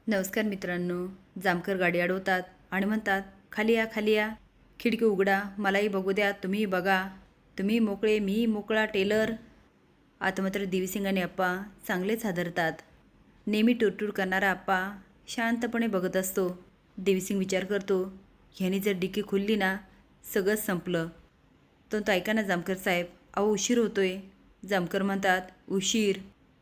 नमस्कार मित्रांनो. जामकर गाडी अडवतात आणि म्हणतात, खाली या खाली या, खिडकी उघडा, मलाही बघू द्या, तुम्ही बघा, तुम्ही मोकळे मी मोकळा टेलर. आता मात्र देवीसिंग आणि अप्पा चांगलेच हादरतात. नेहमी टूरटूर करणारा अप्पा शांतपणे बघत असतो. देवीसिंग विचार करतो, ह्यानी जर डिकी खुलली ना सगळंच संपलं. तो ऐका ना जामकर साहेब, अहो उशीर होतोय. जामकर म्हणतात, उशीर?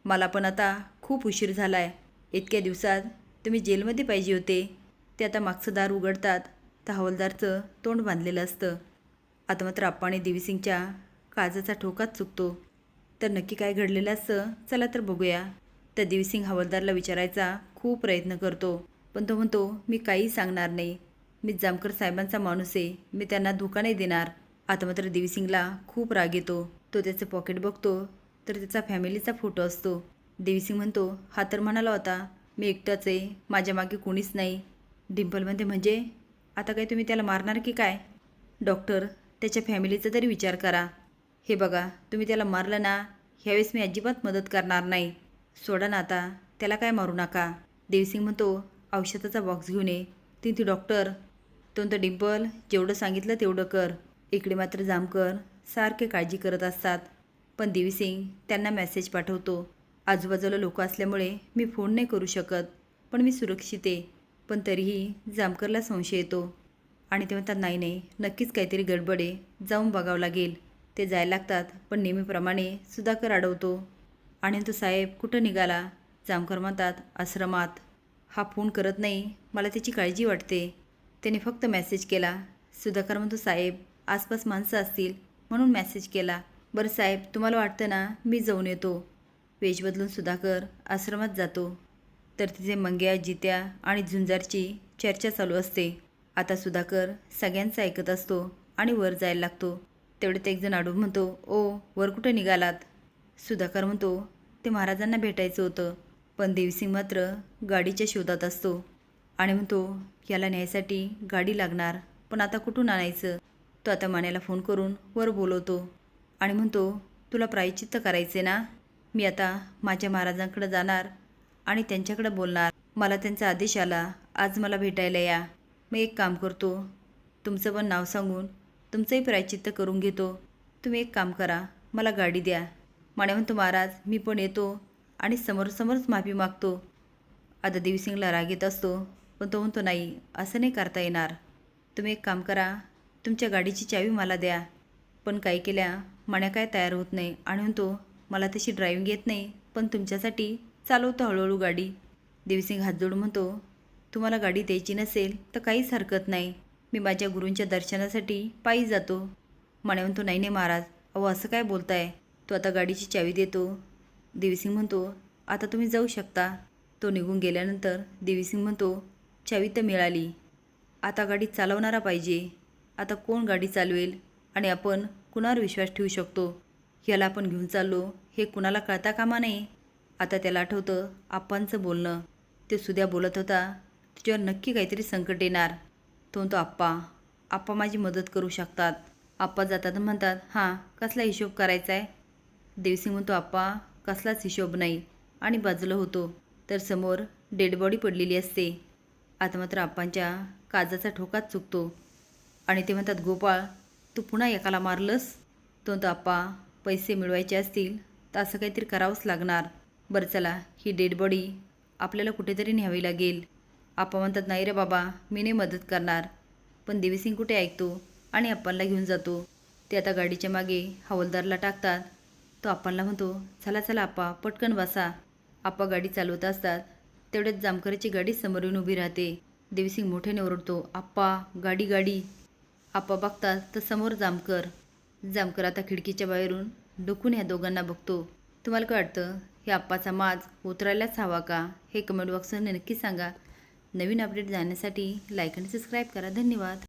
मला पण आता खूप उशीर झाला आहे. इतक्या दिवसात तुम्ही जेलमध्ये पाहिजे होते. ते आता मागचं दार उघडतात तर हवालदारचं तोंड बांधलेलं असतं. आता मात्र अप्पाने देवीसिंगच्या काळजाचा ठोकाच चुकतो. तर नक्की काय घडलेलं असतं, चला तर बघूया. तर देवीसिंग हवालदारला विचारायचा खूप प्रयत्न करतो, पण तो म्हणतो, मी काही सांगणार नाही. मी जामकर साहेबांचा माणूस आहे, मी त्यांना धोका नाही देणार. आता मात्र देवीसिंगला खूप राग येतो. तो त्याचं पॉकेट बघतो तर त्याचा फॅमिलीचा फोटो असतो. देवीसिंग म्हणतो, हा तर म्हणाला होता मी एकटाच आहे, माझ्या मागे कोणीच नाही. डिंपल म्हणते, म्हणजे आता काय तुम्ही त्याला मारणार की काय? डॉक्टर, त्याच्या फॅमिलीचा तरी विचार करा. हे बघा, तुम्ही त्याला मारलं ना, ह्यावेळेस मी अजिबात मदत करणार नाही. सोडा ना आता, त्याला काय मारू नका. देवीसिंग म्हणतो, औषधाचा बॉक्स घेऊन ये. ती डॉक्टर, तो तर डिंपल, जेवढं सांगितलं तेवढं कर. इकडे मात्र जामकर सारखे काळजी करत असतात. पण देवीसिंग त्यांना मेसेज पाठवतो, आजूबाजूला लोक असल्यामुळे मी फोन नाही करू शकत, पण मी सुरक्षित आहे. पण तरीही जामकरला संशय येतो आणि ते म्हणतात, नाही नाही, नक्कीच काहीतरी गडबड आहे, जाऊन बघावं लागेल. ते जायला लागतात, पण नेहमीप्रमाणे सुधाकर अडवतो आणि तो, साहेब कुठं निघाला? जामकर म्हणतात, आश्रमात. हा फोन करत नाही, मला त्याची काळजी वाटते, त्याने फक्त मेसेज केला. सुधाकर म्हणतो, साहेब आसपास माणसं असतील म्हणून मेसेज केला. बरं साहेब, तुम्हाला वाटतं ना मी जाऊन येतो. वेश बदलून सुधाकर आश्रमात जातो. तर तिथे मंग्या, जित्या आणि झुंजारची चर्चा चालू असते. आता सुधाकर सगळ्यांचं ऐकत असतो आणि वर जायला लागतो. तेवढ्यात एक जण अडून म्हणतो, ओ वर कुठं निघालात? सुधाकर म्हणतो, ते महाराजांना भेटायचं होतं. पण देवीसिंग मात्र गाडीच्या शोधात असतो आणि म्हणतो, याला न्यायसाठी गाडी लागणार, पण आता कुठून आणायचं? तो आता मान्याला फोन करून वर बोलवतो आणि म्हणतो, तुला प्रायश्चित्त करायचे ना? मी आता माझ्या महाराजांकडे जाणार आणि त्यांच्याकडे बोलणार. मला त्यांचा आदेश आला, आज मला भेटायला या. मग एक काम करतो, तुमचं पण नाव सांगून तुमचंही प्रायश्चित्त करून घेतो. तुम्ही एक काम करा, मला गाडी द्या. माने म्हणतो, महाराज मी पण येतो आणि समोरसमोरच माफी मागतो. आता देवीसिंगला राग येत असतो, पण तो म्हणतो, नाही, असं नाही करता येणार. तुम्ही एक काम करा, तुमच्या गाडीची चावी मला द्या. पण काही केल्या माण्या काय तयार होत नाही आणि म्हणतो, मला तशी ड्रायव्हिंग येत नाही, पण तुमच्यासाठी चालवतो हळूहळू गाडी. देवीसिंग हात जोडून म्हणतो, तुम्हाला गाडी द्यायची नसेल तर काहीच हरकत नाही, मी माझ्या गुरूंच्या दर्शनासाठी पायी जातो. माने म्हणतो, नाही नाही महाराज, अहो असं काय बोलताय? तो आता गाडीची चावी देतो. देवीसिंग म्हणतो, आता तुम्ही जाऊ शकता. तो निघून गेल्यानंतर देवीसिंग म्हणतो, चावी तर मिळाली, आता गाडी चालवणारा पाहिजे. आता कोण गाडी चालवेल आणि आपण कुणावर विश्वास ठेवू शकतो? ह्याला आपण घेऊन चाललो हे कुणाला कळता कामा नये. आता त्याला आठवतं आप्पांचं बोलणं. ते सुद्या बोलत होता, तुझ्यावर नक्की काहीतरी संकट येणार. तो म्हणतो, आप्पा माझी मदत करू शकतात. आप्पा जातात म्हणतात, हां कसला हिशोब करायचा आहे? देवसिंग म्हणतो, आप्पा कसलाच हिशोब नाही, आणि बाजूला होतो तर समोर डेड बॉडी पडलेली असते. आता मात्र आप्पांच्या काजाचा ठोकाच चुकतो आणि ते म्हणतात, गोपाळ तू पुन्हा एकाला मारलंस? तो म्हणतो, आप्पा पैसे मिळवायचे असतील तर असं काहीतरी करावंच लागणार. बरं चला, ही डेड बॉडी आपल्याला कुठेतरी न्यावी लागेल. आप्पा म्हणतात, नाही रे बाबा, मी नाही मदत करणार. पण देवीसिंग कुठे ऐकतो आणि आप्पांना घेऊन जातो. ते आता गाडीच्या मागे हवालदारला टाकतात. तो आप्पांना म्हणतो, चला चला आप्पा, पटकन बसा. आप्पा गाडी चालवत असतात. तेवढ्यात जामकरची गाडी समोर येऊन उभी राहते. देवीसिंग मोठ्याने ओरडतो, आप्पा गाडी गाडी. आप्पा बघतात तर समोर जामकर आता खिडकीच्या बाहेरून डुकून ह्या दोघांना बघतो. तुम्हाला काय वाटतं, हे आप्पाचा माज उतरायलाच हवा का? हे कमेंट बॉक्समध्ये नक्की सांगा. नवीन अपडेट जाण्यासाठी लाईक आणि सबस्क्राईब करा. धन्यवाद.